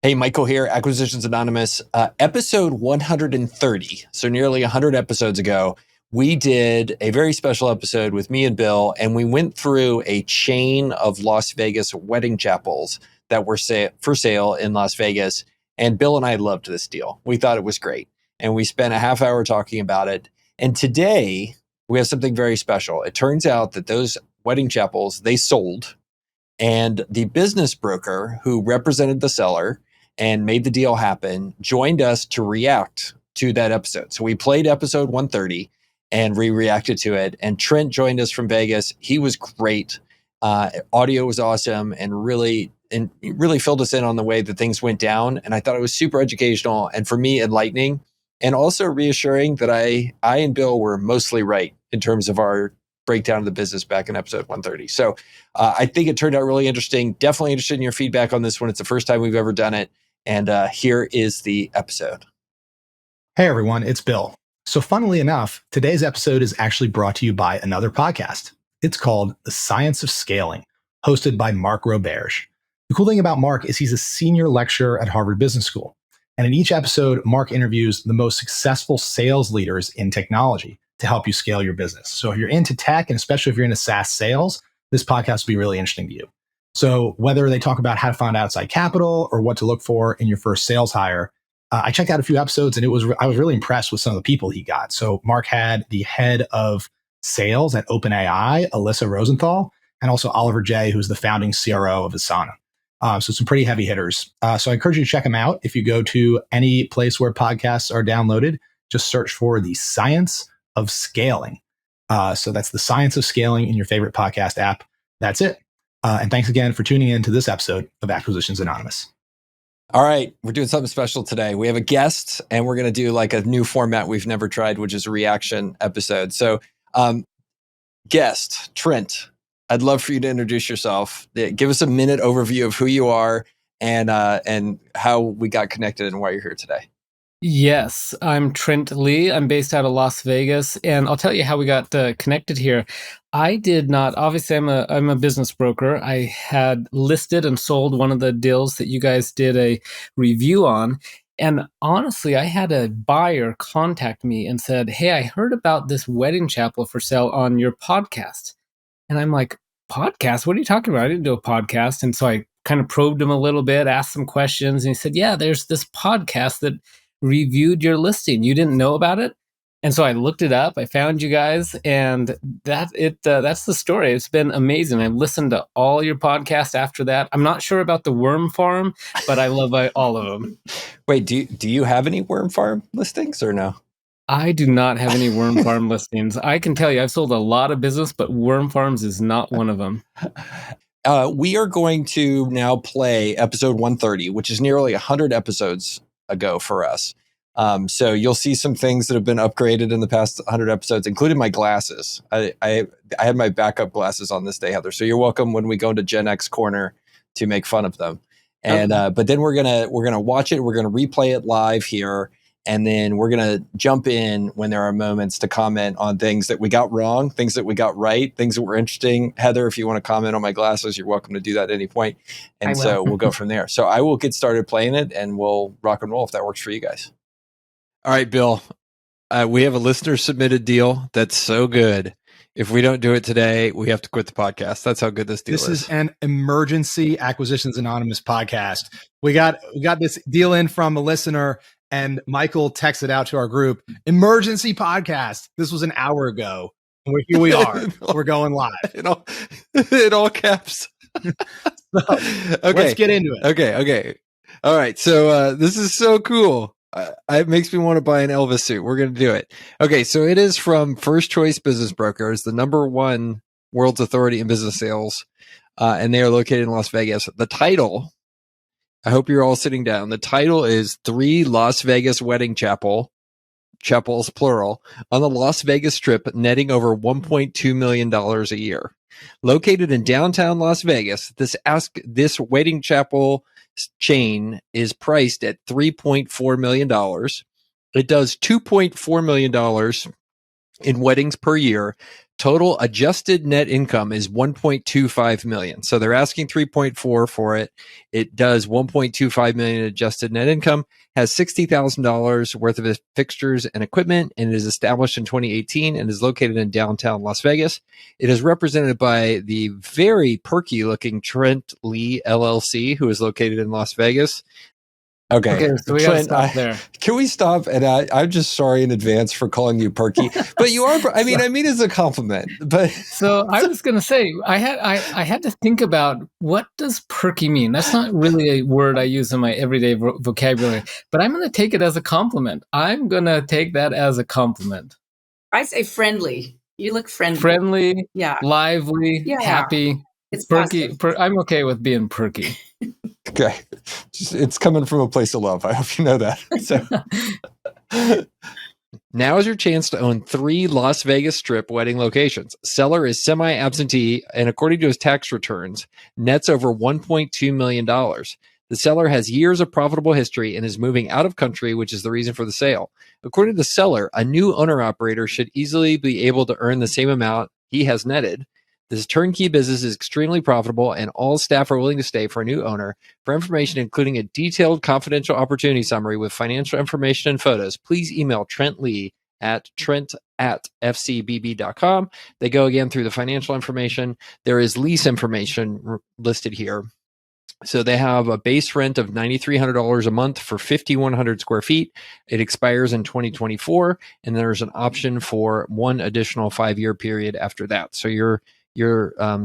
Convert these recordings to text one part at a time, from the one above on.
Hey, Michael here, Acquisitions Anonymous, episode 130. So nearly 100 episodes ago, we did a very special episode with me and Bill, and we went through a chain of Las Vegas wedding chapels that were for sale in Las Vegas. And Bill and I loved this deal. We thought it was great. And we spent a half hour talking about it. And today, we have something very special. It turns out that those wedding chapels, they sold. And the business broker who represented the seller and made the deal happen joined us to react to that episode. So we played episode 130 and we reacted to it. And Trent joined us from Vegas. He was great. Audio was awesome and really filled us in on the way that things went down. And I thought it was super educational and for me enlightening and also reassuring that I and Bill were mostly right in terms of our breakdown of the business back in episode 130. So I think it turned out really interesting. Definitely interested in your feedback on this one. It's the first time we've ever done it. And here is the episode. Hey, everyone, it's Bill. So funnily enough, today's episode is actually brought to you by another podcast. It's called The Science of Scaling, hosted by Mark Roberge. The cool thing about Mark is he's a senior lecturer at Harvard Business School. And in each episode, Mark interviews the most successful sales leaders in technology to help you scale your business. So if you're into tech, and especially if you're into SaaS sales, this podcast will be really interesting to you. So whether they talk about how to find outside capital or what to look for in your first sales hire, I checked out a few episodes and I was really impressed with some of the people he got. So Mark had the head of sales at OpenAI, Alyssa Rosenthal, and also Oliver Jay, who's the founding CRO of Asana. So some pretty heavy hitters. So I encourage you to check them out. If you go to any place where podcasts are downloaded, just search for The Science of Scaling. So that's The Science of Scaling in your favorite podcast app. That's it. And thanks again for tuning in to this episode of Acquisitions Anonymous. All right, we're doing something special today. We have a guest, and we're going to do like a new format we've never tried, which is a reaction episode. So, guest, Trent, I'd love for you to introduce yourself. Give us a minute overview of who you are and how we got connected and why you're here today. Yes, I'm Trent Lee. I'm based out of Las Vegas, and I'll tell you how we got connected here. I did not, obviously I'm a business broker. I had listed and sold one of the deals that you guys did a review on. And honestly, I had a buyer contact me and said, "Hey, I heard about this wedding chapel for sale on your podcast." And I'm like, "Podcast? What are you talking about? I didn't do a podcast." And so I kind of probed him a little bit, asked some questions, and he said, "Yeah, there's this podcast that reviewed your listing. You didn't know about it?" And so I looked it up. I found you guys, and that's the story. It's been amazing. I've listened to all your podcasts after that. I'm not sure about the Worm Farm, but I love all of them. Wait, do you have any Worm Farm listings or no? I do not have any Worm Farm listings. I can tell you I've sold a lot of business, but Worm Farms is not one of them. We are going to now play episode 130, which is nearly 100 episodes ago for us. So you'll see some things that have been upgraded in the past 100 episodes, including my glasses. I had my backup glasses on this day, Heather. So you're welcome when we go into Gen X Corner to make fun of them. And but then we're gonna watch it. We're gonna replay it live here, and then we're gonna jump in when there are moments to comment on things that we got wrong, things that we got right, things that were interesting. Heather, if you want to comment on my glasses, you're welcome to do that at any point. And so we'll go from there. So I will get started playing it, and we'll rock and roll if that works for you guys. All right, Bill, we have a listener submitted deal that's so good. If we don't do it today, we have to quit the podcast. That's how good this deal is. This is an emergency Acquisitions Anonymous podcast. We got this deal in from a listener, and Michael texted out to our group, "Emergency podcast." This was an hour ago. And here we are. We're going live. In all caps. Okay. Let's get into it. Okay. All right. So this is so cool. It makes me want to buy an Elvis suit. We're going to do it. Okay, so it is from First Choice Business Brokers, the #1 world's authority in business sales, and they are located in Las Vegas. The title, I hope you're all sitting down. The title is 3 Las Vegas Wedding Chapels, plural, on the Las Vegas Strip, netting over $1.2 million a year. Located in downtown Las Vegas, this wedding chapel chain is priced at $3.4 million. It does $2.4 million in weddings per year. Total adjusted net income is 1.25 million. So they're asking 3.4 for it. It does 1.25 million adjusted net income, has $60,000 worth of fixtures and equipment, and is established in 2018 and is located in downtown Las Vegas. It is represented by the very perky looking Trent Lee LLC, who is located in Las Vegas. Okay, so we Trent, gotta stop there. Can we stop? And I'm just sorry in advance for calling you perky, but you are. I mean as a compliment. But so I was gonna say I had to think about what does perky mean. That's not really a word I use in my everyday vocabulary, but I'm gonna take it as a compliment. I'm gonna take that as a compliment. I say friendly. You look friendly. Friendly, yeah, lively, happy. It's perky. I'm okay with being perky. Okay. It's coming from a place of love. I hope you know that. So now is your chance to own 3 Las Vegas Strip wedding locations. Seller is semi-absentee, and according to his tax returns, nets over $1.2 million. The seller has years of profitable history and is moving out of country, which is the reason for the sale. According to the seller, a new owner-operator should easily be able to earn the same amount he has netted. This turnkey business is extremely profitable, and all staff are willing to stay for a new owner. For information, including a detailed confidential opportunity summary with financial information and photos, please email Trent Lee at trent@fcbb.com. They go again through the financial information. There is lease information listed here. So they have a base rent of $9,300 a month for 5,100 square feet. It expires in 2024, and there's an option for one additional 5-year period after that. So your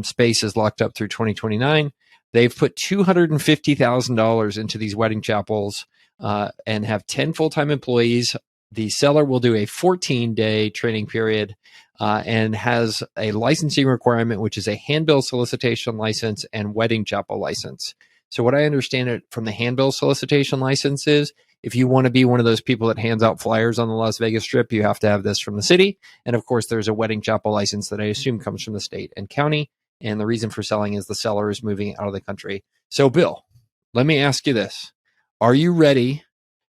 space is locked up through 2029. They've put $250,000 into these wedding chapels and have 10 full-time employees. The seller will do a 14-day training period and has a licensing requirement, which is a handbill solicitation license and wedding chapel license. So what I understand it from the handbill solicitation license is, if you want to be one of those people that hands out flyers on the Las Vegas Strip, you have to have this from the city. And of course, there's a wedding chapel license that I assume comes from the state and county. And the reason for selling is the seller is moving out of the country. So, Bill, let me ask you this. Are you ready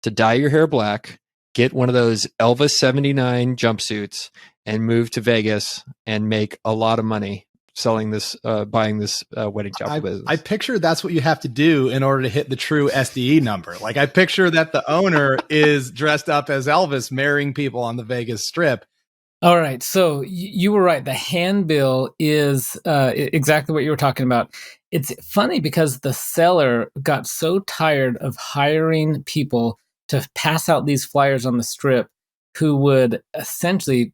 to dye your hair black, get one of those Elvis 79 jumpsuits, and move to Vegas and make a lot of money selling this, buying this wedding chapel business? I picture that's what you have to do in order to hit the true SDE number. Like, I picture that the owner is dressed up as Elvis marrying people on the Vegas Strip. All right. So you were right. The handbill is exactly what you were talking about. It's funny because the seller got so tired of hiring people to pass out these flyers on the Strip, who would essentially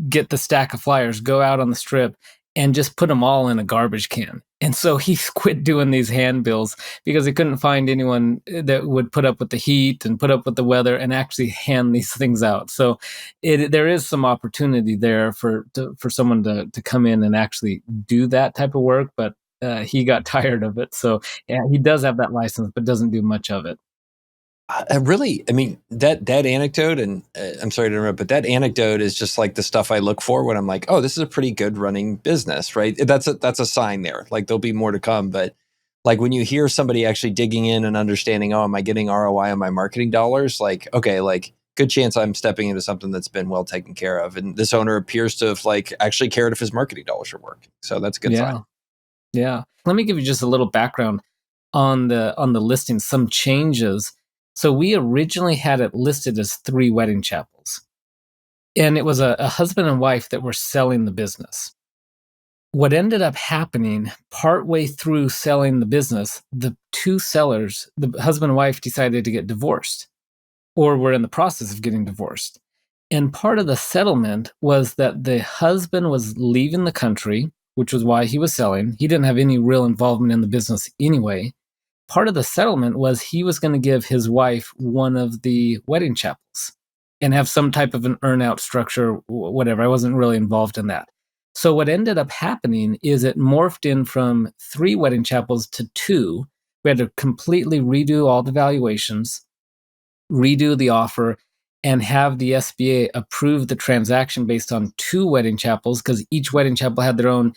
get the stack of flyers, go out on the Strip, and just put them all in a garbage can. And so he quit doing these handbills because he couldn't find anyone that would put up with the heat and put up with the weather and actually hand these things out. So there is some opportunity there for someone to come in and actually do that type of work, but he got tired of it. So yeah, he does have that license, but doesn't do much of it. That anecdote, and I'm sorry to interrupt, but that anecdote is just like the stuff I look for when I'm like, oh, this is a pretty good running business, right? That's a sign there. Like, there'll be more to come. But like, when you hear somebody actually digging in and understanding, oh, am I getting ROI on my marketing dollars? Like, okay, like, good chance I'm stepping into something that's been well taken care of. And this owner appears to have like actually cared if his marketing dollars are working. So that's a good sign. Yeah. Let me give you just a little background on the listing, some changes. So we originally had it listed as 3 wedding chapels, and it was a husband and wife that were selling the business. What ended up happening partway through selling the business, the 2 sellers, the husband and wife, decided to get divorced, or were in the process of getting divorced. And part of the settlement was that the husband was leaving the country, which was why he was selling. He didn't have any real involvement in the business anyway. Part of the settlement was he was going to give his wife one of the wedding chapels and have some type of an earn-out structure, whatever. I wasn't really involved in that. So what ended up happening is it morphed in from 3 wedding chapels to 2. We had to completely redo all the valuations, redo the offer, and have the SBA approve the transaction based on 2 wedding chapels, because each wedding chapel had their own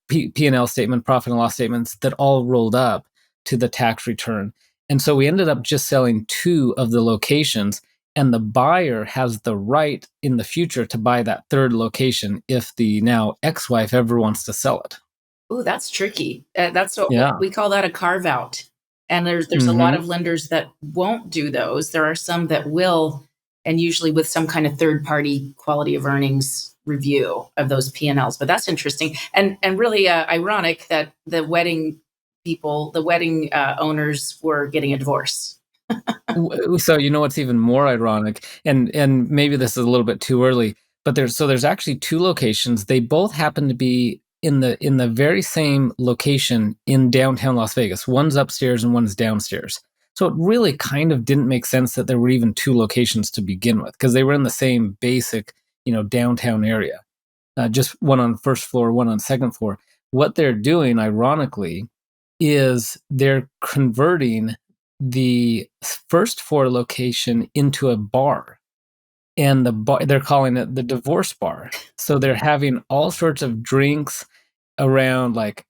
P&L statement, profit and loss statements that all rolled up to the tax return. And so we ended up just selling 2 of the locations. and the buyer has the right in the future to buy that third location if the now ex-wife ever wants to sell it. Oh, that's tricky. That's what Yeah. we call that a carve out. And there's a lot of lenders that won't do those. There are some that will, and usually with some kind of third party quality of earnings review of those P&Ls. But that's interesting and really ironic that the wedding owners were getting a divorce. So you know what's even more ironic, and maybe this is a little bit too early, but there's actually two locations. They both happen to be in the very same location in downtown Las Vegas. One's upstairs and one's downstairs. So it really kind of didn't make sense that there were even two locations to begin with, because they were in the same basic, downtown area. Just one on the first floor, one on the second floor. What they're doing, ironically, is they're converting the first floor location into a bar, and they're calling it the divorce bar. So they're having all sorts of drinks around, like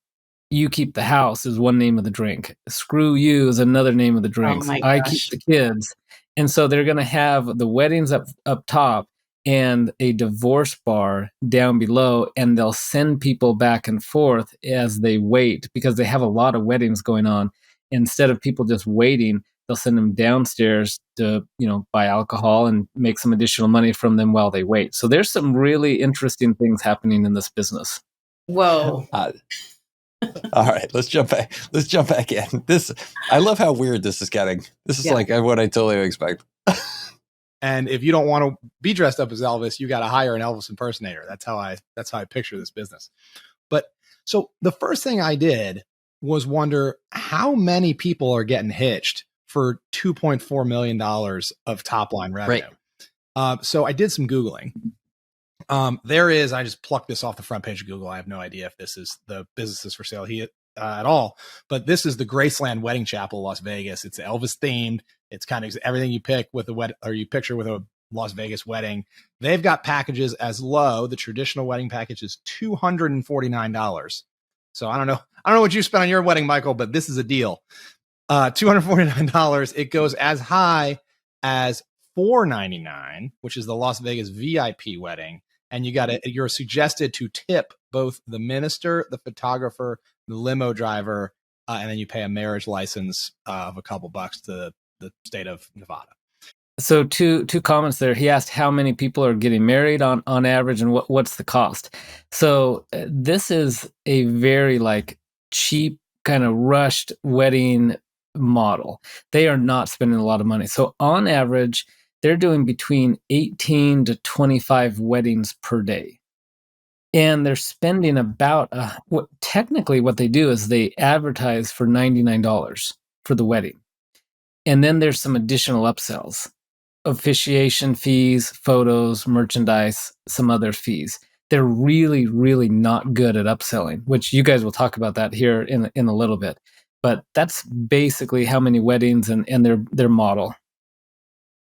"You keep the house" is one name of the drink, "Screw you" is another name of the drinks, my "I gosh. keep the kids." And so they're going to have the weddings up top and a divorce bar down below, and they'll send people back and forth as they wait, because they have a lot of weddings going on. Instead of people just waiting, they'll send them downstairs to, buy alcohol and make some additional money from them while they wait. So there's some really interesting things happening in this business. Whoa. All right, let's jump back. Let's jump back in. I love how weird this is getting. This is like what I totally expect. And if you don't want to be dressed up as Elvis, you got to hire an Elvis impersonator. That's how I picture this business. But so the first thing I did was wonder how many people are getting hitched for $2.4 million of top line revenue. Right. So I did some Googling. I just plucked this off the front page of Google. I have no idea if this is the businesses for sale here at all, but this is the Graceland Wedding Chapel, Las Vegas. It's Elvis themed. It's kind of everything you pick with you picture with a Las Vegas wedding. They've got packages as low. The traditional wedding package is $249. So I don't know what you spent on your wedding, Michael, but this is a deal. $249. It goes as high as $499, which is the Las Vegas VIP wedding. And you're suggested to tip both the minister, the photographer, the limo driver, and then you pay a marriage license of a couple bucks to the state of Nevada. So two comments there. He asked how many people are getting married on average, and what's the cost. So this is a very cheap kind of rushed wedding model. They are not spending a lot of money. So on average, they're doing between 18 to 25 weddings per day. And they're spending about, technically what they do is they advertise for $99 for the wedding. And then there's some additional upsells: officiation fees, photos, merchandise, some other fees. They're really, really not good at upselling, which you guys will talk about that here in a little bit. But that's basically how many weddings and their model.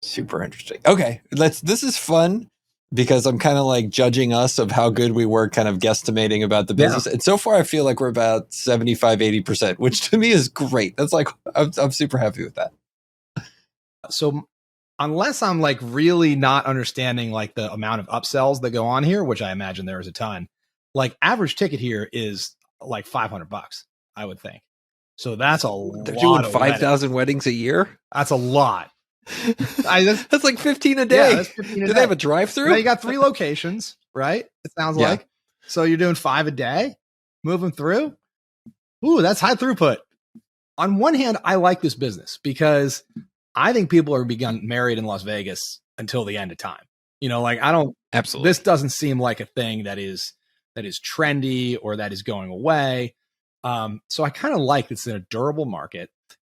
Super interesting. Okay, this is fun because I'm kind of judging us of how good we were kind of guesstimating about the business. Yeah. And so far I feel like we're about 75, 80%, which to me is great. That's I'm super happy with that. So unless I'm really not understanding the amount of upsells that go on here, which I imagine there is a ton, average ticket here is $500, I would think. So that's a lot. They're doing 5,000 weddings a year. That's a lot. That's 15 a day. Yeah, that's 15 a day. Do they have a drive-through? Now you got 3 locations, right? It sounds like. So you're doing 5 a day, moving through. Ooh, that's high throughput. On one hand, I like this business because I think people are being married in Las Vegas until the end of time. I don't. Absolutely. This doesn't seem like a thing that is trendy or that is going away. So I kind of like it's in a durable market.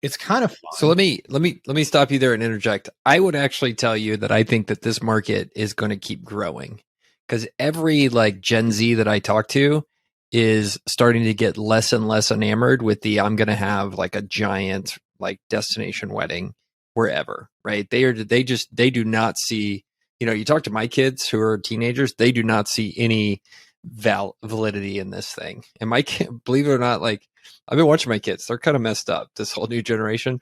It's kind of fun. So let me stop you there and interject. I would actually tell you that I think that this market is going to keep growing because every Gen Z that I talk to is starting to get less and less enamored with I'm going to have a giant destination wedding wherever, right? They do not see, you talk to my kids who are teenagers, they do not see any validity in this thing. And my kid, believe it or not, I've been watching my kids. They're kind of messed up, this whole new generation.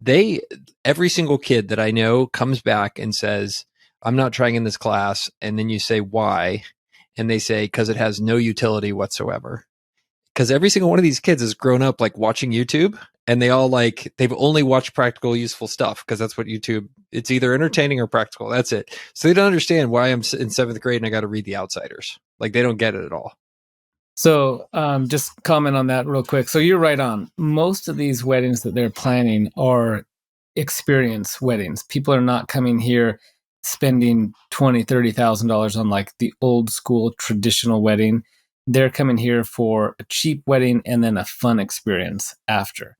every single kid that I know comes back and says, I'm not trying in this class. And then you say, why? And they say, because it has no utility whatsoever. Because every single one of these kids has grown up like watching YouTube, and they've only watched practical, useful stuff because that's what YouTube, it's either entertaining or practical. That's it. So they don't understand why I'm in 7th grade and I got to read The Outsiders. Like, they don't get it at all. So just comment on that real quick. So you're right on. Most of these weddings that they're planning are experience weddings. People are not coming here spending $20,000, $30,000 on like the old school traditional wedding. They're coming here for a cheap wedding and then a fun experience after.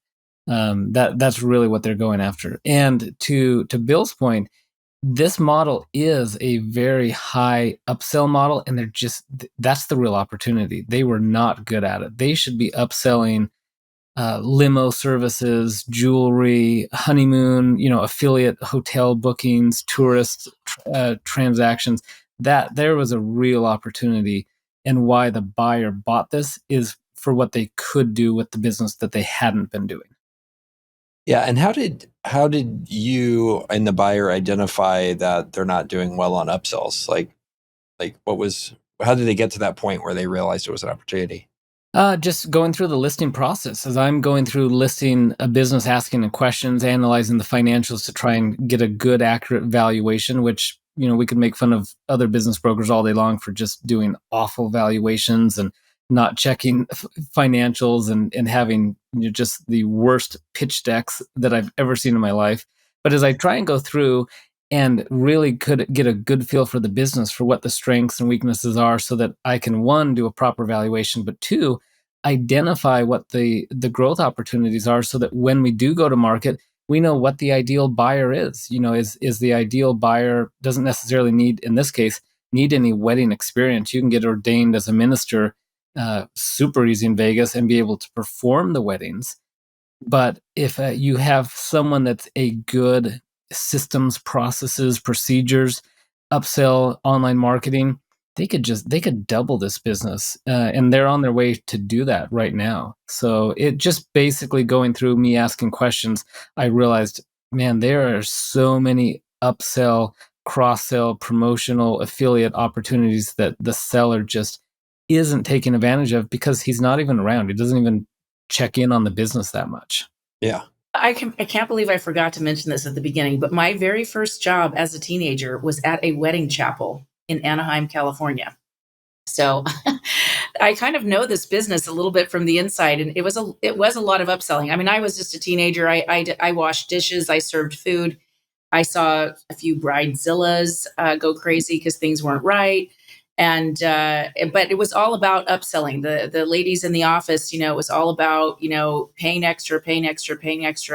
That's really what they're going after. And to Bill's point, this model is a very high upsell model, and that's the real opportunity. They were not good at it. They should be upselling limo services, jewelry, honeymoon, affiliate hotel bookings, tourist transactions. That there was a real opportunity, and why the buyer bought this is for what they could do with the business that they hadn't been doing. Yeah, and how did you and the buyer identify that they're not doing well on upsells? How did they get to that point where they realized it was an opportunity? Just going through the listing process. As I'm going through listing a business, asking the questions, analyzing the financials to try and get a good, accurate valuation, which, we could make fun of other business brokers all day long for just doing awful valuations and not checking financials and having just the worst pitch decks that I've ever seen in my life. But as I try and go through and really could get a good feel for the business, for what the strengths and weaknesses are, so that I can, one, do a proper valuation, but two, identify what the growth opportunities are, so that when we do go to market, we know what the ideal buyer is. Is the ideal buyer doesn't necessarily need, in this case, need any wedding experience. You can get ordained as a minister super easy in Vegas and be able to perform the weddings. But if you have someone that's a good systems, processes, procedures, upsell, online marketing, they could double this business, and they're on their way to do that right now. So it just basically, going through me asking questions, I realized, man, there are so many upsell, cross-sell, promotional, affiliate opportunities that the seller just isn't taking advantage of because he's not even around. He doesn't even check in on the business that much. Yeah. I can't believe I forgot to mention this at the beginning, but my very first job as a teenager was at a wedding chapel in Anaheim, California. So I kind of know this business a little bit from the inside, and it was a lot of upselling. I mean, I was just a teenager. I washed dishes. I served food. I saw a few bridezillas go crazy because things weren't right. And, but it was all about upselling the ladies in the office. It was all about, paying extra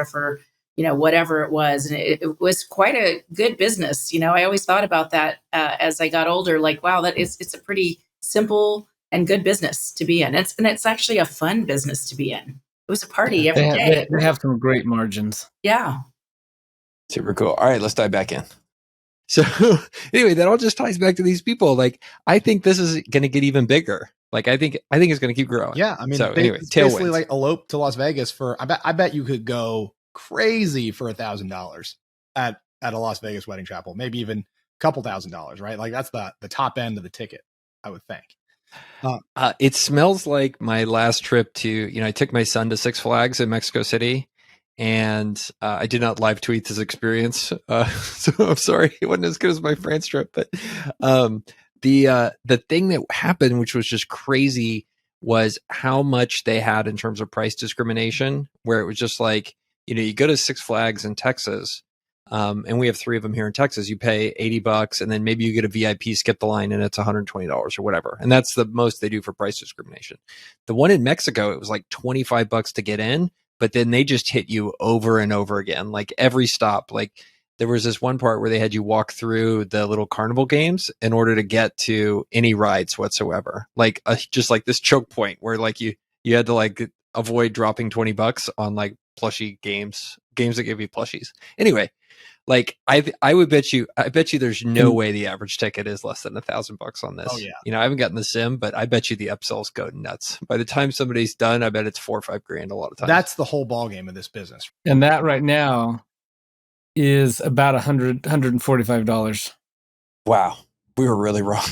for, whatever it was. And it was quite a good business. I always thought about that as I got older, like, wow, it's a pretty simple and good business to be in. It's actually a fun business to be in. It was a party every day. They have some great margins. Yeah. Super cool. All right, let's dive back in. So anyway, that all just ties back to these people. Like, I think this is going to get even bigger. Like, I think it's going to keep growing. Yeah, I mean, so anyway, it's tailwinds. basically like elope to Las Vegas for. I bet you could go crazy for $1,000 at a Las Vegas wedding chapel. Maybe even a couple $1,000s, right? Like, that's the top end of the ticket, I would think. It smells like my last trip to. I took my son to Six Flags in Mexico City. And I did not live tweet this experience, so I'm sorry it wasn't as good as my France trip. But the thing that happened, which was just crazy, was how much they had in terms of price discrimination. Where it was just like, you go to Six Flags in Texas, and we have 3 of them here in Texas. You pay $80, and then maybe you get a VIP, skip the line, and it's $120 or whatever. And that's the most they do for price discrimination. The one in Mexico, it was like $25 to get in. But then they just hit you over and over again, like every stop. Like, there was this one part where they had you walk through the little carnival games in order to get to any rides whatsoever. Like just like this choke point where like you had to like avoid dropping $20 on like plushy games games that give you plushies. Anyway, like I bet you there's no way the average ticket is less than $1,000 on this. Oh, yeah. You know, I haven't gotten the sim, but I bet you the upsells go nuts. By the time somebody's done, I bet it's $4 or $5 a lot of times. That's the whole ballgame of this business. And that right now is about $145. Wow, we were really wrong.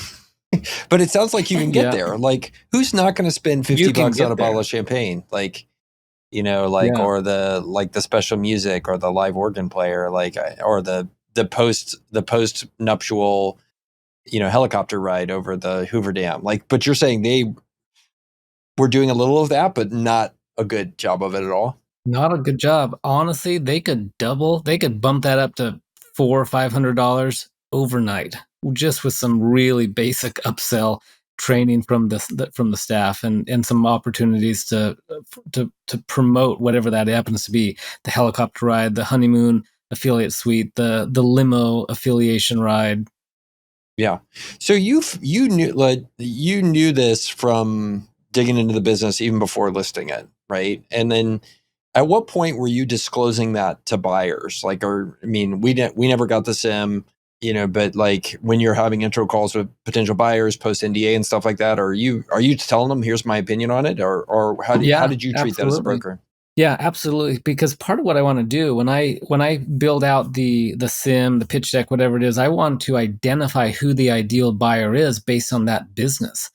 But it sounds like you can get there. Like, who's not going to spend $50 on a bottle of champagne? Like, you know, like, or the special music or the live organ player, like, or the post nuptial, you know, helicopter ride over the Hoover Dam. Like, but you're saying they were doing a little of that, but not a good job of it at all. Not a good job. Honestly, they could bump that up to $400 or $500 overnight, just with some really basic upsell training from the staff and some opportunities to promote whatever that happens to be: the helicopter ride, the honeymoon affiliate suite, the limo affiliation ride. Yeah. So you knew this from digging into the business even before listing it, right? And then at what point were you disclosing that to buyers? Like, or I mean, we never got the sim, you know, but like when you're having intro calls with potential buyers, post NDA and stuff like that, are you telling them, here's my opinion on it, or how did you treat that as a broker? Yeah, absolutely. Because part of what I want to do when I build out the sim, the pitch deck, whatever it is, I want to identify who the ideal buyer is based on that business.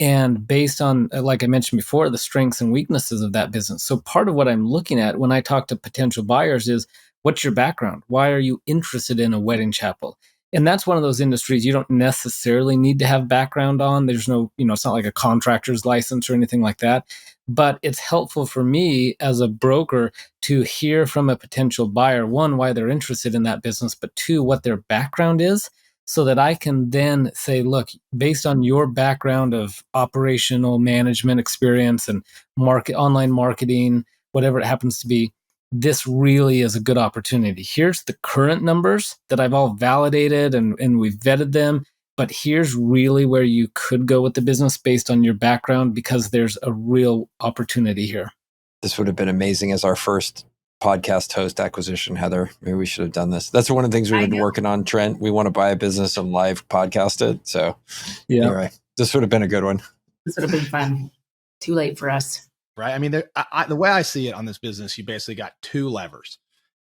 And based on, like I mentioned before, the strengths and weaknesses of that business. So part of what I'm looking at when I talk to potential buyers is, what's your background? Why are you interested in a wedding chapel? And that's one of those industries you don't necessarily need to have background on. There's no, it's not like a contractor's license or anything like that. But it's helpful for me as a broker to hear from a potential buyer, one, why they're interested in that business, but two, what their background is, so that I can then say, look, based on your background of operational management experience and online marketing, whatever it happens to be, this really is a good opportunity. Here's the current numbers that I've all validated and we've vetted them, but here's really where you could go with the business based on your background, because there's a real opportunity here. This would have been amazing as our first podcast host acquisition, Heather. Maybe we should have done this. That's one of the things we've been working on, Trent. We want to buy a business and live podcast it. So anyway, this would have been a good one. This would have been fun. Too late for us. Right. I mean, the way I see it on this business, you basically got two levers.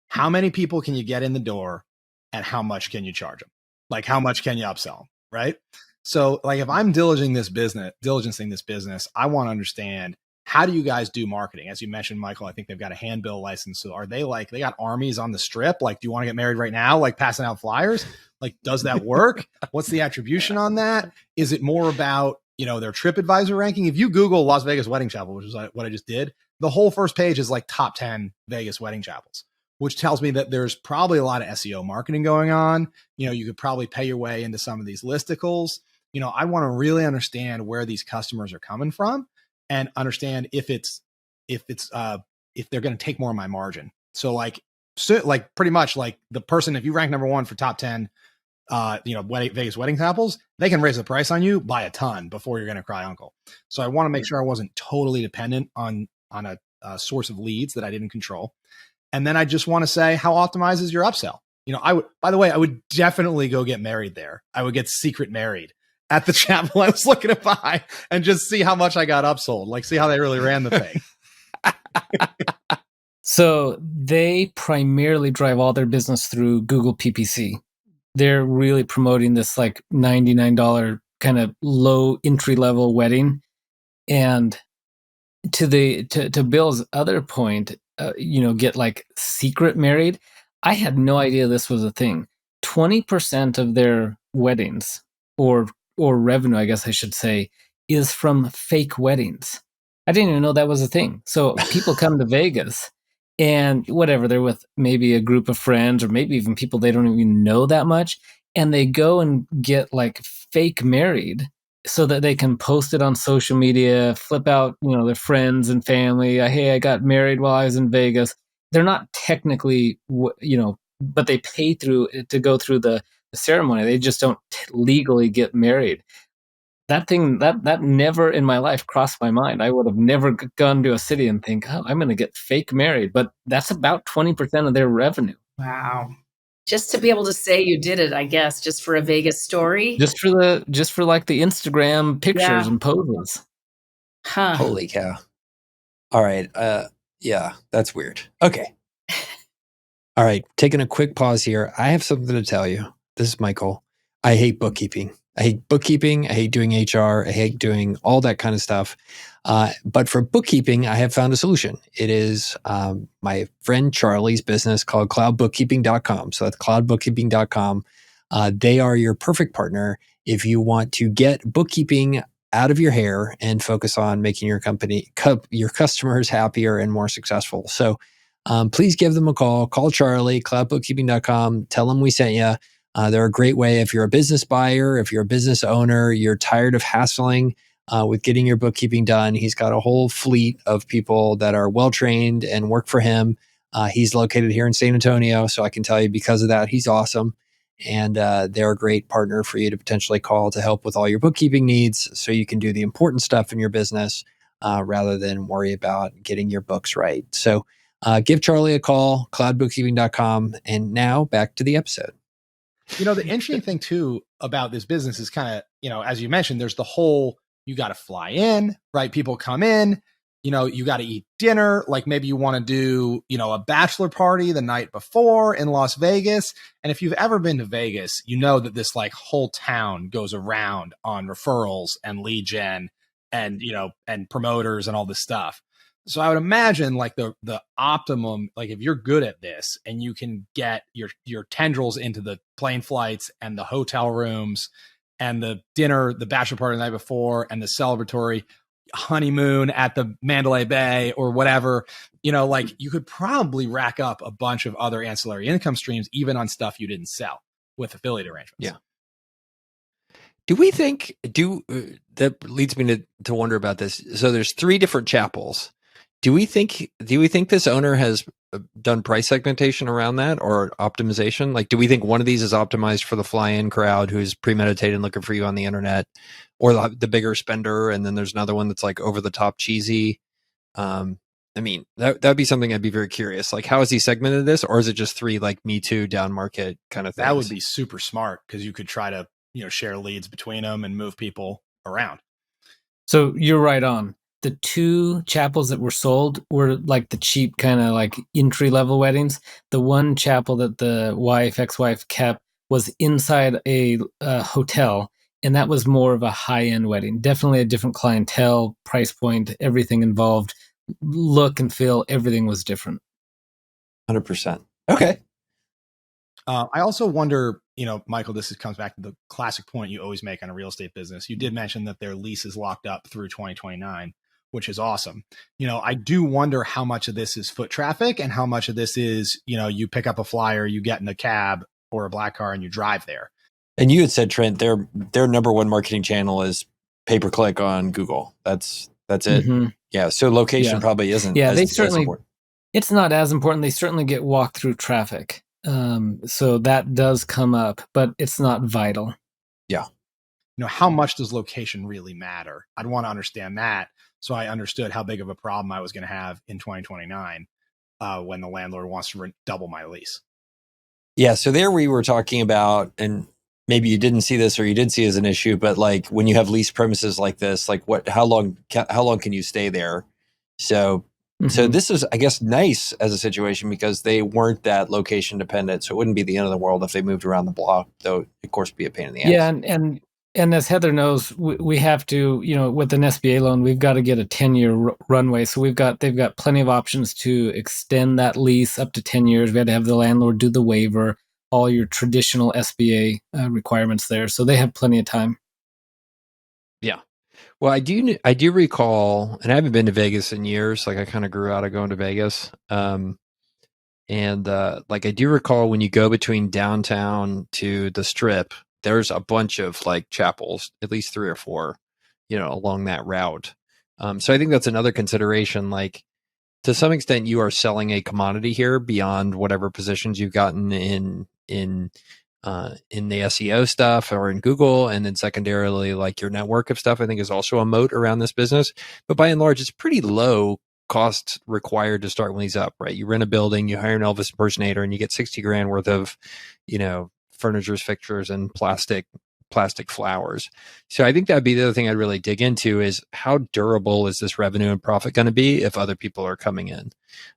How many people can you get in the door and how much can you charge them? Like, how much can you upsell them? Right. So like, if I'm diligencing this business, I want to understand, how do you guys do marketing? As you mentioned, Michael, I think they've got a handbill license. So are they like, they got armies on the strip? Like, do you want to get married right now? Like passing out flyers? Like, does that work? What's the attribution on that? Is it more about, their TripAdvisor ranking? If you Google Las Vegas wedding chapel, which is what I just did, the whole first page is like top 10 Vegas wedding chapels, which tells me that there's probably a lot of SEO marketing going on. You could probably pay your way into some of these listicles. I want to really understand where these customers are coming from and understand if they're going to take more of my margin. So pretty much like the person, if you rank number one for top 10, Vegas wedding chapels, they can raise the price on you by a ton before you're going to cry uncle. So I want to make sure I wasn't totally dependent on a source of leads that I didn't control. And then I just want to say, how optimized is your upsell? By the way, I would definitely go get married there. I would get secret married at the chapel I was looking to buy and just see how much I got upsold, like see how they really ran the thing. So they primarily drive all their business through Google PPC. They're really promoting this like $99 kind of low entry level wedding. And to Bill's other point, get like secret married. I had no idea this was a thing. 20% of their weddings or revenue, I guess I should say, is from fake weddings. I didn't even know that was a thing. So people come to Vegas and whatever, they're with maybe a group of friends or maybe even people they don't even know that much. And they go and get like fake married so that they can post it on social media, flip out, their friends and family. Hey, I got married while I was in Vegas. They're not technically, but they pay to go through the ceremony. They just don't legally get married. That never in my life crossed my mind. I would have never gone to a city and think, oh, I'm going to get fake married. But that's about 20% of their revenue. Wow. Just to be able to say you did it, I guess, just for a Vegas story. Just for like the Instagram pictures and poses. Huh. Holy cow. All right. Yeah, that's weird. Okay. All right. Taking a quick pause here. I have something to tell you. This is Michael. I hate bookkeeping. I hate bookkeeping. I hate doing HR. I hate doing all that kind of stuff. But for bookkeeping, I have found a solution. It is my friend Charlie's business called cloudbookkeeping.com. So that's cloudbookkeeping.com. They are your perfect partner if you want to get bookkeeping out of your hair and focus on making your company, your customers happier and more successful. So please give them a call. Call Charlie, cloudbookkeeping.com. Tell them we sent you. They're a great way if you're a business buyer, if you're a business owner, you're tired of hassling with getting your bookkeeping done. He's got a whole fleet of people that are well-trained and work for him. He's located here in San Antonio, so I can tell you because of that, he's awesome. And they're a great partner for you to potentially call to help with all your bookkeeping needs so you can do the important stuff in your business rather than worry about getting your books right. So give Charlie a call, cloudbookkeeping.com. And now back to the episode. The interesting thing too about this business is kind of, as you mentioned, there's the whole, you got to fly in, right? People come in, you got to eat dinner. Like maybe you want to do, a bachelor party the night before in Las Vegas. And if you've ever been to Vegas, you know that this like whole town goes around on referrals and lead gen and, and promoters and all this stuff. So I would imagine like the optimum, like if you're good at this and you can get your tendrils into the plane flights and the hotel rooms and the dinner, the bachelor party the night before and the celebratory honeymoon at the Mandalay Bay or whatever, like you could probably rack up a bunch of other ancillary income streams, even on stuff you didn't sell with affiliate arrangements. Yeah. Do we think, that leads me to wonder about this. So there's 3 different chapels. Do we think this owner has done price segmentation around that or optimization? Like, do we think one of these is optimized for the fly-in crowd who's premeditated and looking for you on the internet, or the bigger spender, and then there's another one that's like over the top cheesy? I mean, that'd be something I'd be very curious. Like, how has he segmented this, or is it just 3 like Me Too down market kind of things? That would be super smart because you could try to share leads between them and move people around. So you're right on. The 2 chapels that were sold were like the cheap kind of like entry level weddings. The one chapel that the ex-wife kept was inside a hotel, and that was more of a high-end wedding. Definitely a different clientele, price point, everything involved, look and feel, everything was different. 100%. Okay. I also wonder, Michael, comes back to the classic point you always make on a real estate business. You did mention that their lease is locked up through 2029. Which is awesome. I do wonder how much of this is foot traffic and how much of this is, you pick up a flyer, you get in a cab or a black car and you drive there. And you had said, Trent, their number one marketing channel is pay-per-click on Google. That's it. Mm-hmm. Yeah. So location probably isn't. Yeah, they certainly. It's not as important. They certainly get walk-through traffic. So that does come up, but it's not vital. Yeah. How much does location really matter? I'd want to understand that. So I understood how big of a problem I was going to have in 2029 when the landlord wants to double my lease. Yeah. So there we were talking about, and maybe you didn't see this or you did see as an issue, but like when you have leased premises like this, like how long can you stay there? So this is, I guess, nice as a situation because they weren't that location dependent. So it wouldn't be the end of the world if they moved around the block, though, of course, be a pain in the ass. Yeah. And as Heather knows, we have to, with an SBA loan, we've got to get a 10-year runway. So they've got plenty of options to extend that lease up to 10 years. We had to have the landlord do the waiver, all your traditional SBA requirements there. So they have plenty of time. Yeah. Well, I do recall, and I haven't been to Vegas in years. Like I kind of grew out of going to Vegas. And like I do recall when you go between downtown to the Strip, there's a bunch of like chapels, at least 3 or 4, along that route. So I think that's another consideration. Like to some extent, you are selling a commodity here beyond whatever positions you've gotten in in the SEO stuff or in Google. And then secondarily, like your network of stuff, I think is also a moat around this business. But by and large, it's pretty low cost required to start one of these up, right? You rent a building, you hire an Elvis impersonator, and you get 60 grand worth of, furnitures, fixtures, and plastic flowers. So I think that'd be the other thing I'd really dig into is how durable is this revenue and profit going to be if other people are coming in?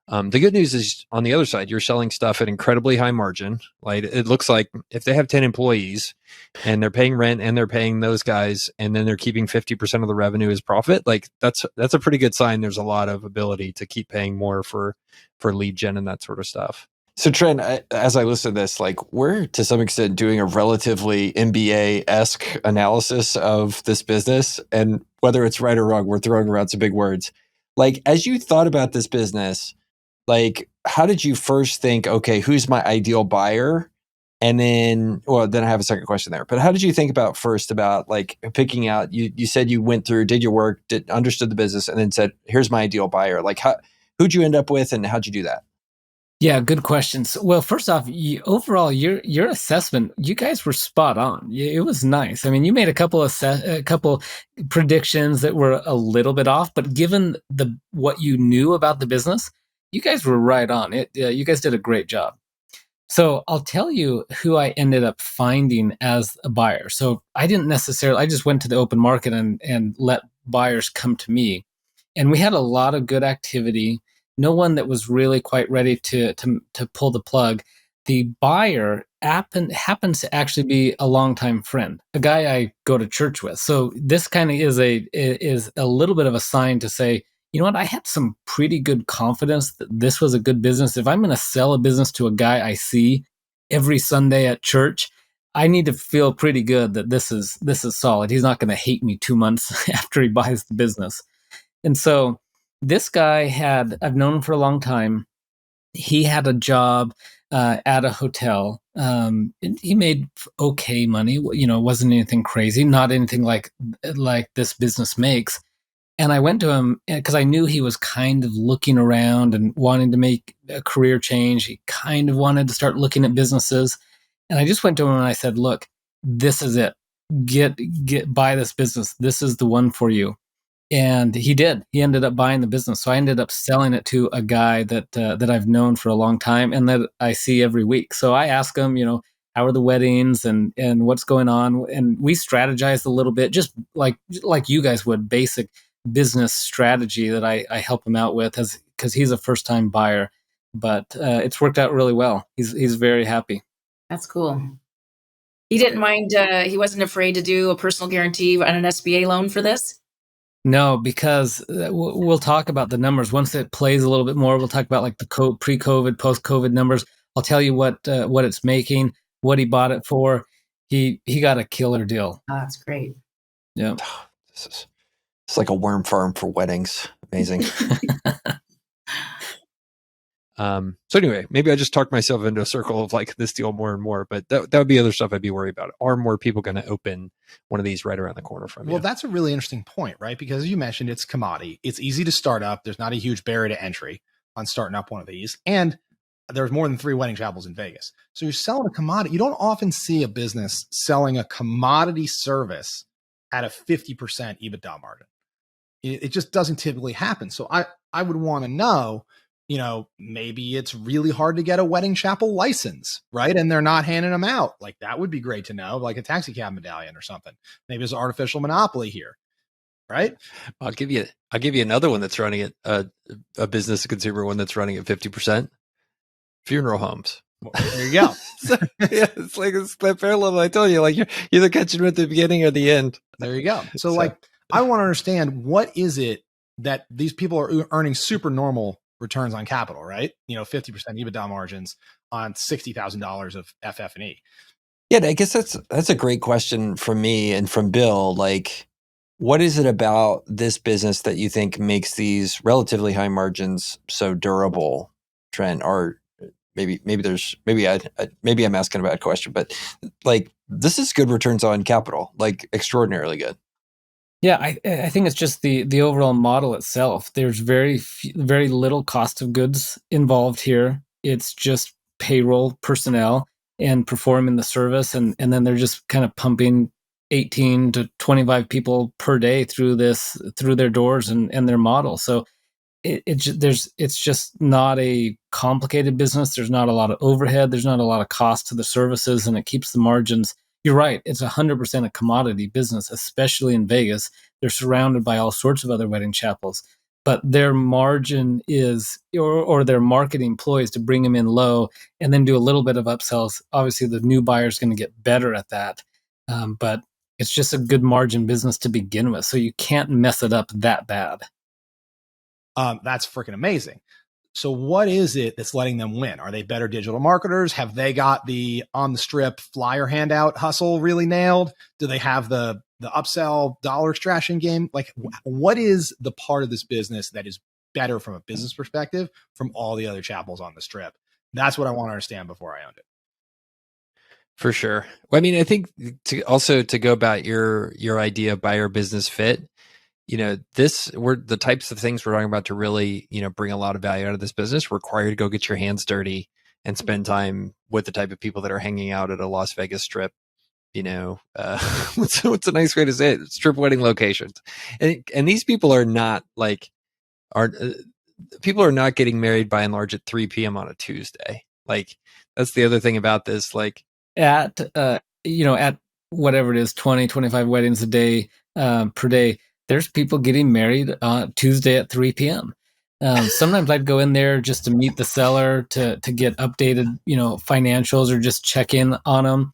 The good news is on the other side, you're selling stuff at incredibly high margin. Like it looks like if they have 10 employees and they're paying rent and they're paying those guys and then they're keeping 50% of the revenue as profit, like that's a pretty good sign. There's a lot of ability to keep paying more for lead gen and that sort of stuff. So Trent, as I listen to this, like we're to some extent doing a relatively MBA-esque analysis of this business, and whether it's right or wrong, we're throwing around some big words. Like as you thought about this business, like how did you first think, okay, who's my ideal buyer? And then I have a second question there. But how did you think about like picking out? You said you went through, did your work, understood the business, and then said, here's my ideal buyer. Like who'd you end up with, and how'd you do that? Yeah, good questions. Well, first off, overall, your assessment, you guys were spot on. It was nice. I mean, you made a couple predictions that were a little bit off, but given what you knew about the business, you guys were right on. You guys did a great job. So I'll tell you who I ended up finding as a buyer. So I just went to the open market and let buyers come to me, and we had a lot of good activity. No one that was really quite ready to pull the plug. The buyer happens to actually be a longtime friend, a guy I go to church with. So this kind of is a little bit of a sign to say, you know what, I had some pretty good confidence that this was a good business. If I'm going to sell a business to a guy I see every Sunday at church, I need to feel pretty good that this is solid. He's not going to hate me 2 months after he buys the business. And so this guy I've known him for a long time. He had a job at a hotel. He made okay money. Wasn't anything crazy, not anything like this business makes. And I went to him because I knew he was kind of looking around and wanting to make a career change. He kind of wanted to start looking at businesses. And I just went to him and I said, look, this is it. Buy this business. This is the one for you. And he did. He ended up buying the business. So I ended up selling it to a guy that I've known for a long time and that I see every week. So I ask him, how are the weddings and what's going on? And we strategized a little bit, just like you guys would, basic business strategy that I help him out with because he's a first-time buyer. But it's worked out really well. He's very happy. That's cool. He didn't mind. He wasn't afraid to do a personal guarantee on an SBA loan for this? No, because we'll talk about the numbers once it plays a little bit more. We'll talk about like the pre-COVID, post-COVID numbers. I'll tell you what it's making, what he bought it for. He got a killer deal. Oh, that's great. Yeah, it's like a worm farm for weddings. Amazing. So anyway, maybe I just talked myself into a circle of like this deal more and more, but that would be other stuff I'd be worried about. Are more people going to open one of these right around the corner from you? Well, that's a really interesting point, right? Because as you mentioned, it's commodity. It's easy to start up. There's not a huge barrier to entry on starting up one of these. And there's more than 3 wedding chapels in Vegas. So you're selling a commodity. You don't often see a business selling a commodity service at a 50% EBITDA margin. It just doesn't typically happen. So I would want to know, maybe it's really hard to get a wedding chapel license, right? And they're not handing them out. Like that would be great to know, like a taxi cab medallion or something. Maybe there's an artificial monopoly here, right? I'll give you another one that's running at a business to consumer one that's running at 50%. Funeral homes. Well, there you go. Yeah, it's like it's that parallel I told you. Like you're either catching them at the beginning or the end. There you go. So like I want to understand, what is it that these people are earning super normal returns on capital, right? 50% EBITDA margins on $60,000 of FF&E. Yeah, I guess that's a great question from me and from Bill. Like, what is it about this business that you think makes these relatively high margins so durable, Trent? Or maybe I'm asking a bad question, but like this is good returns on capital, like extraordinarily good. Yeah, I think it's just the overall model itself. There's very little cost of goods involved here. It's just payroll, personnel, and performing the service, and then they're just kind of pumping 18 to 25 people per day through their doors and their model. So it's just not a complicated business. There's not a lot of overhead. There's not a lot of cost to the services, and it keeps the margins. You're right. It's 100% a commodity business, especially in Vegas. They're surrounded by all sorts of other wedding chapels, but their margin is, or their marketing ploys to bring them in low and then do a little bit of upsells. Obviously, the new buyer is going to get better at that, but it's just a good margin business to begin with. So you can't mess it up that bad. That's freaking amazing. So what is it that's letting them win? Are they better digital marketers? Have they got the on the strip flyer handout hustle really nailed? Do they have the upsell dollar extraction game? Like, what is the part of this business that is better from a business perspective from all the other chapels on the strip? That's what I want to understand before I owned it. For sure. Well, I mean, I think to go about your idea of buyer business fit, we're the types of things we're talking about to really, bring a lot of value out of this business require you to go get your hands dirty and spend time with the type of people that are hanging out at a Las Vegas strip. What's a nice way to say it? Strip wedding locations. And these people are not people are not getting married by and large at 3 p.m. on a Tuesday. Like, that's the other thing about this. Like, at whatever it is, 20, 25 weddings a day, per day, there's people getting married Tuesday at 3 p.m. Sometimes I'd go in there just to meet the seller, to get updated, financials, or just check in on them.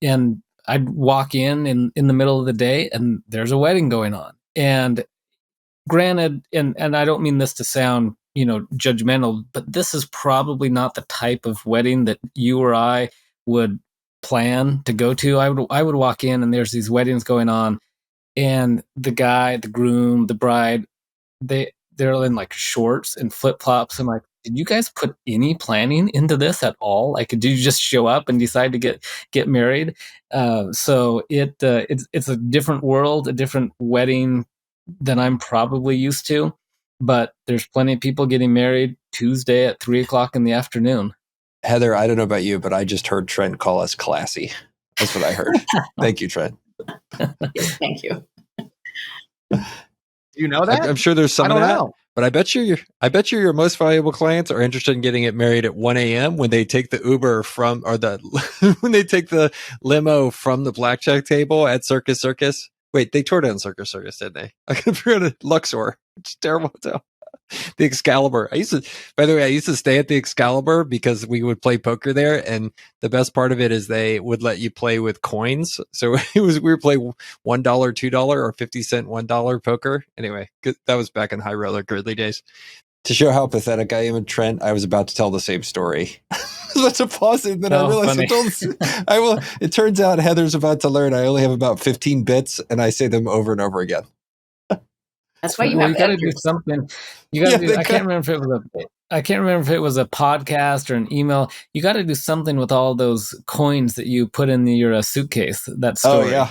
And I'd walk in the middle of the day and there's a wedding going on. And granted, and I don't mean this to sound, judgmental, but this is probably not the type of wedding that you or I would plan to go to. I would walk in and there's these weddings going on, and the guy, the groom, the bride, they're in like shorts and flip flops. I'm like, did you guys put any planning into this at all? Like, did you just show up and decide to get married? So it's a different world, a different wedding than I'm probably used to. But there's plenty of people getting married Tuesday at 3:00 in the afternoon. Heather, I don't know about you, but I just heard Trent call us classy. That's what I heard. Thank you, Trent. Yes, thank you. Do you know that? I'm sure there's some of that, know. But I bet you your most valuable clients are interested in getting it married at 1 a.m. when they take the Uber when they take the limo from the blackjack table at Circus Circus. Wait, they tore down Circus Circus, didn't they? I could forget Luxor. It's a terrible hotel. The Excalibur. By the way, I used to stay at the Excalibur because we would play poker there. And the best part of it is they would let you play with coins. So we would play $1, $2, or 50-cent $1 poker. Anyway, that was back in high roller grizzly days. To show how pathetic I am and Trent, I was about to tell the same story. Let's pause it. And then I realized it turns out Heather's about to learn I only have about 15 bits and I say them over and over again. That's why you got to do something. You got to do. I can't remember if it was a podcast or an email. You got to do something with all those coins that you put in your suitcase. That story. Oh yeah,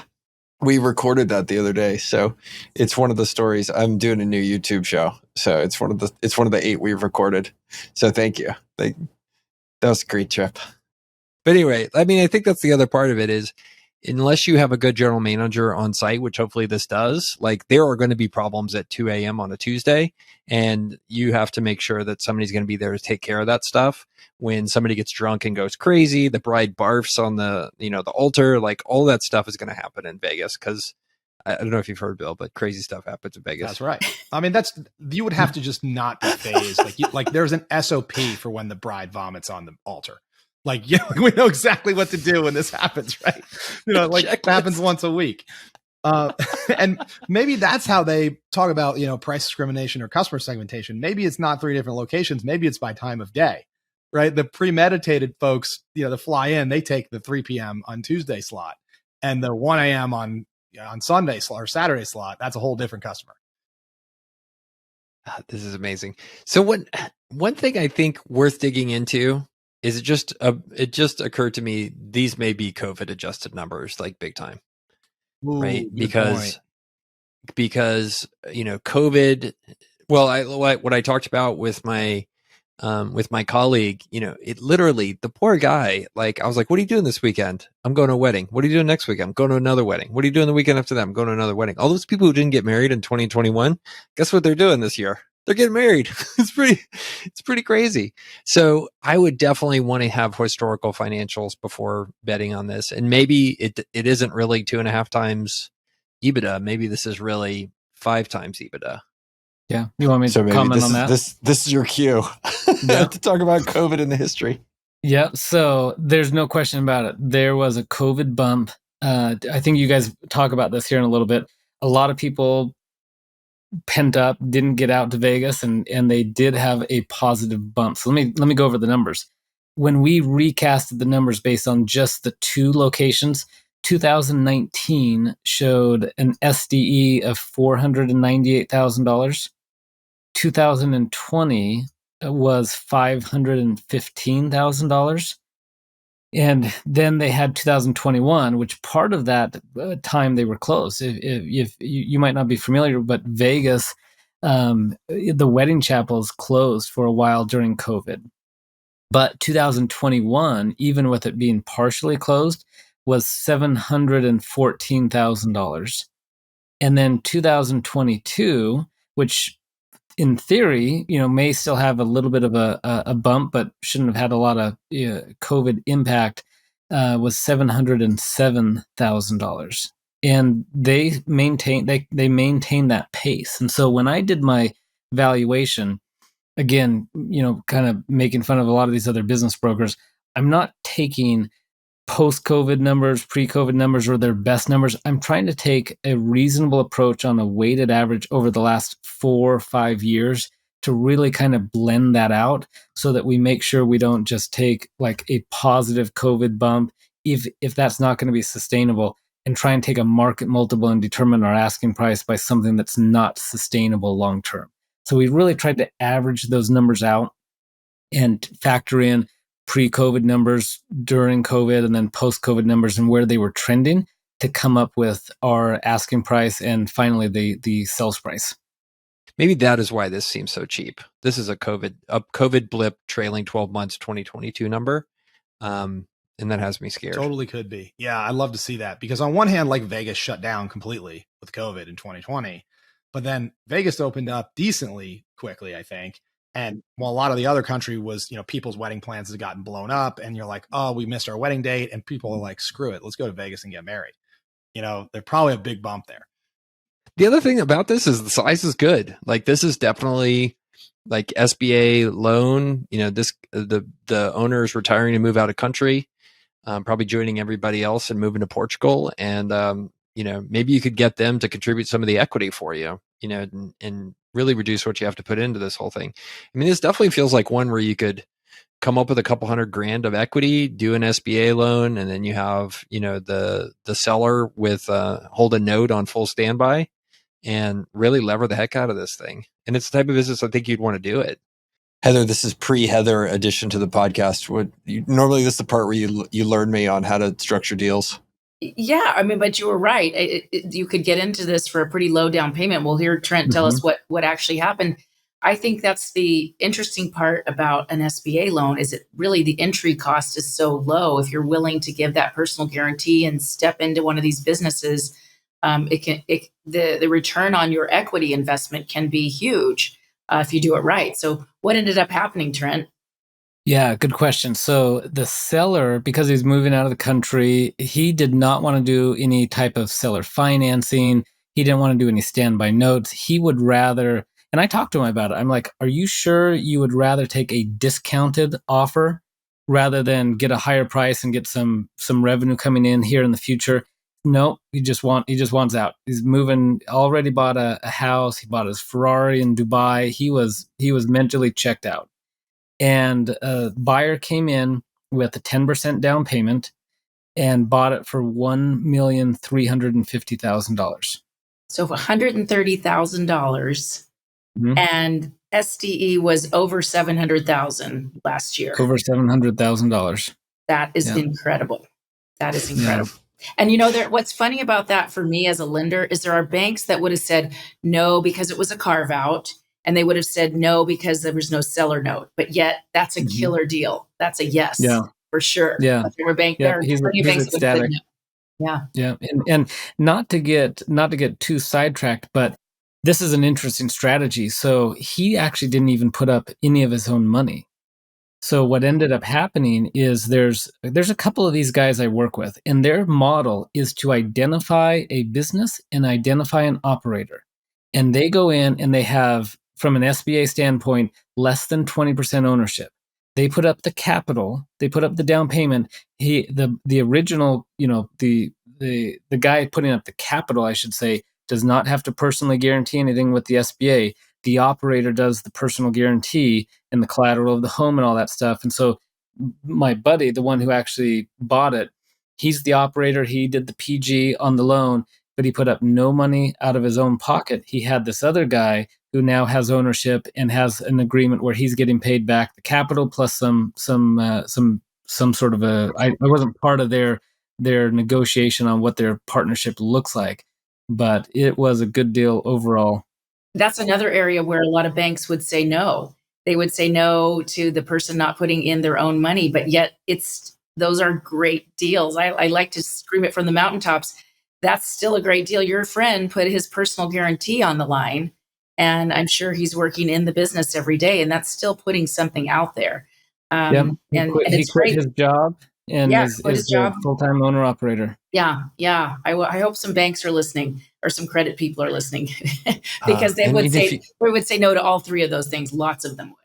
we recorded that the other day. So it's one of the stories. I'm doing a new YouTube show, so it's one of the 8 we've recorded. So thank you. That was a great trip. But anyway, I mean, I think that's the other part of it is, unless you have a good general manager on site, which hopefully this does, like, there are going to be problems at 2 a.m. on a Tuesday, and you have to make sure that somebody's going to be there to take care of that stuff. When somebody gets drunk and goes crazy, the bride barfs on the altar, like, all that stuff is going to happen in Vegas. Because I don't know if you've heard, Bill, but crazy stuff happens in Vegas. That's right. I mean, you would have to just not be phased. Like there's an SOP for when the bride vomits on the altar. Like, we know exactly what to do when this happens, right? It happens once a week. And maybe that's how they talk about, price discrimination or customer segmentation. Maybe it's not 3 different locations. Maybe it's by time of day, right? The premeditated folks, that fly in, they take the 3 p.m. on Tuesday slot, and the 1 a.m. on Sunday slot or Saturday slot. That's a whole different customer. This is amazing. So one thing I think worth digging into is it just occurred to me, these may be COVID adjusted numbers, like, big time. Ooh, right? Because COVID, well, what I talked about with my with my colleague, it literally, the poor guy, like, I was like, what are you doing this weekend? I'm going to a wedding. What are you doing next week? I'm going to another wedding. What are you doing the weekend after that? I'm going to another wedding. All those people who didn't get married in 2021, guess what they're doing this year? They're getting married. It's pretty crazy. So I would definitely want to have historical financials before betting on this. And maybe it isn't really 2.5 times EBITDA. Maybe this is really 5 times EBITDA. Yeah. You want me to comment on that? This is your cue to talk about COVID in the history. Yeah. So there's no question about it. There was a COVID bump. I think you guys talk about this here in a little bit. A lot of people pent up, didn't get out to Vegas, and they did have a positive bump. So let me go over the numbers. When we recasted the numbers based on just the 2 locations, 2019 showed an SDE of $498,000. 2020 was $515,000. And then they had 2021, which part of that time they were closed. If you might not be familiar, but Vegas, the wedding chapels closed for a while during COVID. But 2021, even with it being partially closed, was $714,000. And then 2022, which in theory, may still have a little bit of a bump, but shouldn't have had a lot of COVID impact, was $707,000. And they maintain that pace. And so when I did my valuation, again, kind of making fun of a lot of these other business brokers, I'm not taking post-COVID numbers, pre-COVID numbers, or their best numbers. I'm trying to take a reasonable approach on a weighted average over the last 4 or 5 years to really kind of blend that out so that we make sure we don't just take like a positive COVID bump if that's not going to be sustainable, and try and take a market multiple and determine our asking price by something that's not sustainable long-term. So we really tried to average those numbers out and factor in pre-COVID numbers, during COVID, and then post-COVID numbers and where they were trending to come up with our asking price and finally the sales price. Maybe that is why this seems so cheap. This is a COVID blip trailing 12 months 2022 number. And that has me scared. Totally could be. Yeah, I'd love to see that, because on one hand, like, Vegas shut down completely with COVID in 2020, but then Vegas opened up decently quickly, I think. And while a lot of the other country was, people's wedding plans had gotten blown up, and you're like, oh, we missed our wedding date. And people are like, screw it, let's go to Vegas and get married. There's probably a big bump there. The other thing about this is the size is good. Like, this is definitely like SBA loan. The owner is retiring to move out of country, probably joining everybody else and moving to Portugal. And, maybe you could get them to contribute some of the equity for you, and really reduce what you have to put into this whole thing. I mean, this definitely feels like one where you could come up with a couple $100,000 of equity, do an SBA loan, and then you have, the seller with hold a note on full standby and really lever the heck out of this thing. And it's the type of business I think you'd want to do it. Heather, this is pre-Heather addition to the podcast. Normally this is the part where you learn me on how to structure deals. Yeah, I mean, but you were right. You could get into this for a pretty low down payment. We'll hear Trent tell us what actually happened. I think that's the interesting part about an SBA loan, is it really the entry cost is so low. If you're willing to give that personal guarantee and step into one of these businesses, the return on your equity investment can be huge if you do it right. So what ended up happening, Trent? Yeah, good question. So the seller, because he's moving out of the country, he did not want to do any type of seller financing. He didn't want to do any standby notes. He would rather, and I talked to him about it. I'm like, are you sure you would rather take a discounted offer rather than get a higher price and get some revenue coming in here in the future? No, he just wants out. He's moving, already bought a house. He bought his Ferrari in Dubai. He was mentally checked out. And a buyer came in with a 10% down payment and bought it for $1,350,000. So $130,000, and SDE was over $700,000 last year. Over $700,000. That is incredible. That is incredible. Yeah. And what's funny about that for me as a lender is there are banks that would have said no because it was a carve out. and they would have said no because there was no seller note. But yet that's a killer deal. That's a yes for sure. Yeah. If there were bank, Yeah. there are He's plenty of banks that would have said ecstatic. no. Yeah. Yeah. And not to get too sidetracked, but this is an interesting strategy. So he actually didn't even put up any of his own money. So what ended up happening is there's a couple of these guys I work with, and their model is to identify a business and identify an operator. And they go in and they have, from an SBA standpoint, less than 20% ownership. They put up the capital, they put up the down payment. The original, the guy putting up the capital, I should say, does not have to personally guarantee anything with the SBA. The operator does the personal guarantee and the collateral of the home and all that stuff. And so my buddy, the one who actually bought it, he's the operator. He did the PG on the loan, but he put up no money out of his own pocket. He had this other guy who now has ownership and has an agreement where he's getting paid back the capital plus some sort of I wasn't part of their negotiation on what their partnership looks like, but it was a good deal overall. That's another area where a lot of banks would say no. They would say no to the person not putting in their own money, but yet those are great deals. I like to scream it from the mountaintops. That's still a great deal. Your friend put his personal guarantee on the line, and I'm sure he's working in the business every day, and that's still putting something out there. He It's quit great. his job and is a full-time owner operator. Yeah. I hope some banks are listening, or some credit people are listening, because we would say no to all three of those things. Lots of them would.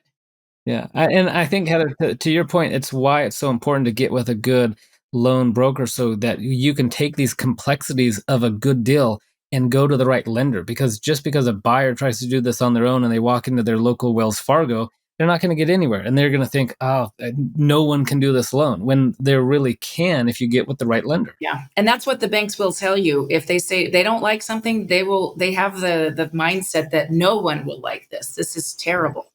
Yeah, and I think, Heather, to your point, it's why it's so important to get with a good loan broker so that you can take these complexities of a good deal and go to the right lender. Because just because a buyer tries to do this on their own and they walk into their local Wells Fargo, they're not going to get anywhere. And they're going to think, oh, no one can do this loan, when there really can if you get with the right lender. Yeah. And that's what the banks will tell you. If they say they don't like something, they have the mindset that no one will like this. This is terrible.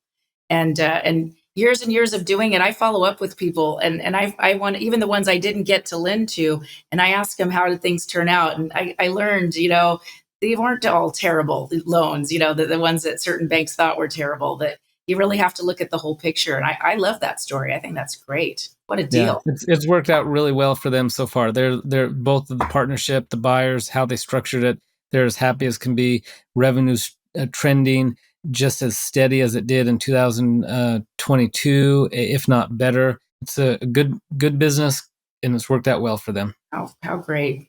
And years and years of doing it, I follow up with people, and I want, even the ones I didn't get to lend to, and I ask them, how did things turn out? And I learned, they weren't all terrible loans, the ones that certain banks thought were terrible, that you really have to look at the whole picture. And I love that story. I think that's great. What a deal. Yeah, it's worked out really well for them so far. They're both the partnership, the buyers, how they structured it, they're as happy as can be. Revenues trending just as steady as it did in 2022, if not better. It's a good business, and it's worked out well for them. How great.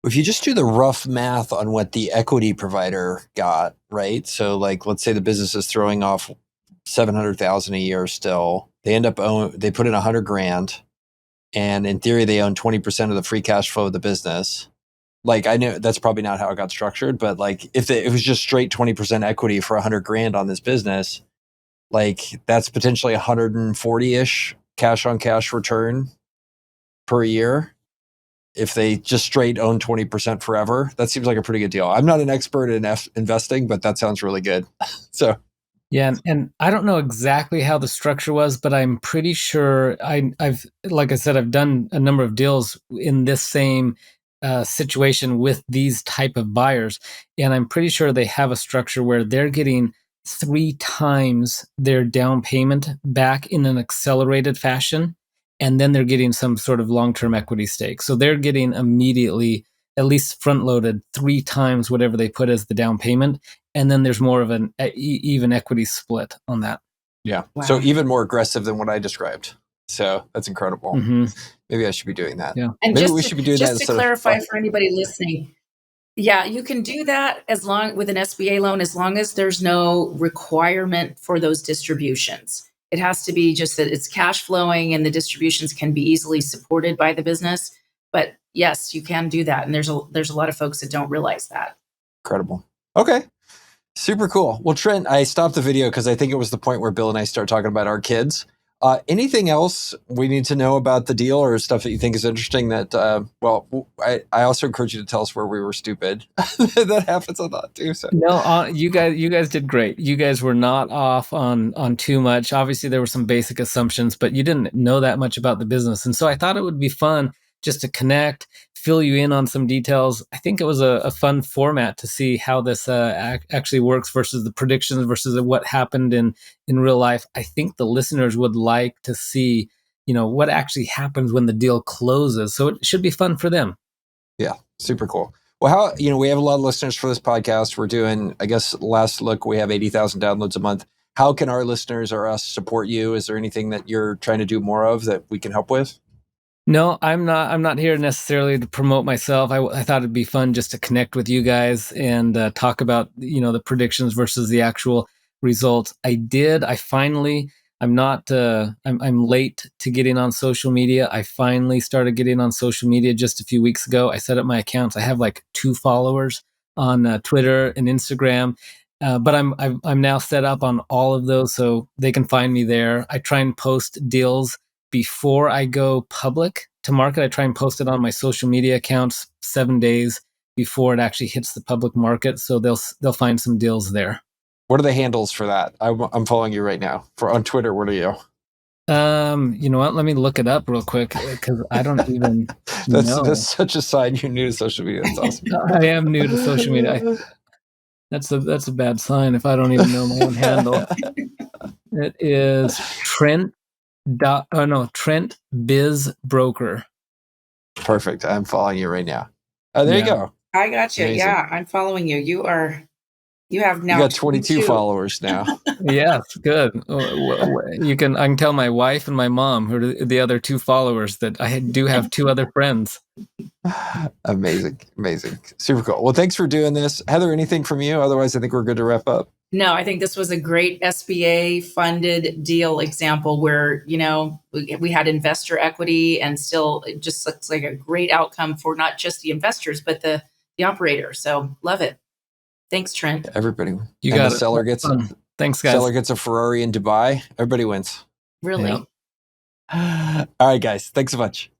If you just do the rough math on what the equity provider got, right? So like, let's say the business is throwing off $700,000 a year still. They they put in $100,000, and in theory, they own 20% of the free cash flow of the business. Like, I know that's probably not how it got structured, but like, if it was just straight 20% equity for $100,000 on this business, like that's potentially 140-ish cash on cash return per year. If they just straight own 20% forever, that seems like a pretty good deal. I'm not an expert in investing, but that sounds really good. So. Yeah, and I don't know exactly how the structure was, but I'm pretty sure I've, like I said, I've done a number of deals in this same situation with these type of buyers, and I'm pretty sure they have a structure where they're getting 3 times their down payment back in an accelerated fashion, and then they're getting some sort of long-term equity stake. So they're getting immediately, at least front-loaded, 3 times whatever they put as the down payment, and then there's more of an even equity split on that. Yeah. Wow. So even more aggressive than what I described. So that's incredible. Mm-hmm. Maybe I should be doing that. Yeah. And maybe we should be doing that. Just to clarify for anybody listening, yeah, you can do that with an SBA loan, as long as there's no requirement for those distributions. It has to be just that it's cash flowing, and the distributions can be easily supported by the business. But yes, you can do that. And there's a lot of folks that don't realize that. Incredible. Okay. Super cool. Well, Trent, I stopped the video because I think it was the point where Bill and I start talking about our kids. Anything else we need to know about the deal, or stuff that you think is interesting that, I also encourage you to tell us where we were stupid. That happens a lot too. So. No, you guys did great. You guys were not off on too much. Obviously, there were some basic assumptions, but you didn't know that much about the business. And so I thought it would be fun just to connect, fill you in on some details. I think it was a fun format to see how this actually works versus the predictions versus what happened in real life. I think the listeners would like to see, what actually happens when the deal closes. So it should be fun for them. Yeah, super cool. Well, we have a lot of listeners for this podcast. We're doing, I guess, last look, we have 80,000 downloads a month. How can our listeners or us support you? Is there anything that you're trying to do more of that we can help with? No, I'm not here necessarily to promote myself. I thought it'd be fun just to connect with you guys and talk about, the predictions versus the actual results. I'm late to getting on social media. I finally started getting on social media just a few weeks ago. I set up my accounts. I have like 2 followers on Twitter and Instagram. But I'm now set up on all of those, so they can find me there. I try and post deals before I go public to market. I try and post it on my social media accounts 7 days before it actually hits the public market, so they'll find some deals there. What are the handles for that? I'm following you right now. On Twitter, what are you? You know what? Let me look it up real quick because I don't even know. That's such a sign you're new to social media. That's awesome. I am new to social media. That's a bad sign if I don't even know my own handle. It is Trent Biz Broker. Perfect. I'm following you right now. Oh, there you go. I got you. Amazing. Yeah, I'm following you. You have now. You got 22 followers now. Yes, good. I can tell my wife and my mom, who are the other 2 followers, that I do have 2 other friends. Amazing. Super cool. Well, thanks for doing this. Heather, anything from you? Otherwise, I think we're good to wrap up. No, I think this was a great SBA funded deal example where, we had investor equity and still it just looks like a great outcome for not just the investors, but the operator. So love it. Thanks, Trent. Everybody. You got the it. seller gets Thanks, guys. Seller gets a Ferrari in Dubai. Everybody wins. Really? Yeah. All right, guys. Thanks so much.